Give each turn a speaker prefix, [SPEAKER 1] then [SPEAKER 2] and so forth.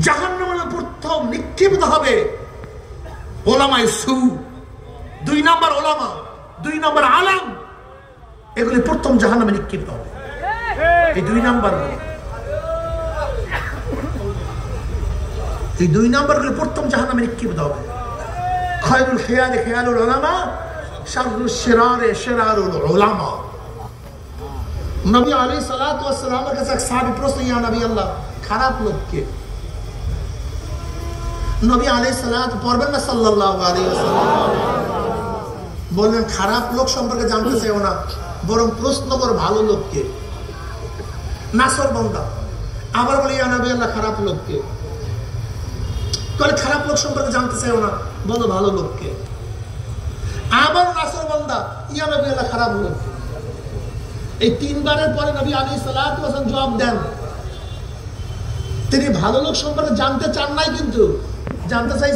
[SPEAKER 1] জাহান্নামে প্রথম নিক্ষেপিত হবে ওলামায়ে সু, 2 নাম্বার ওলামা, 2 নাম্বার আলেম, এগুলি প্রথম জাহান্নামে নিক্ষেপিত হবে। এই 2 নাম্বার, এই 2 নাম্বারগুলি প্রথম জাহান্নামে নিক্ষেপিত হবে। খায়রুল খিয়ালে খিয়ালুল উলামা, শাররুশ শিরারে শিরারুল উলামা। নবী আলাইহিস সালাতু ওয়াস সালামের কাছে এক সাহাবী প্রশ্ন, ইয়া নবী আল্লাহ, খারাপ লোককে? নবী আলাইহিস সালাত পড়বেন না সাল্লাল্লাহু আলাইহি ওয়াসাল্লাম, বললেন খারাপ লোক সম্পর্কে জানতে চাইও না, বরং প্রশ্ন করো ভালো লোককে, নাসর বান্দা। আবার বলি ইয়া নবী আল্লাহ, খারাপ লোককে? তাহলে খারাপ লোক সম্পর্কে জানতে চাইও না, বলো ভালো লোককে। আবার নাসর বান্দা, ইয়া নবী আল্লাহ, খারাপ লোককে। এই 3 বারের পরে নবী আলাইহিস সালাতু ওয়াস সালাম জবাব দেন, তিনি ভালো লোক সম্পর্কে জানতে চান নাই, কিন্তু জানতে চাই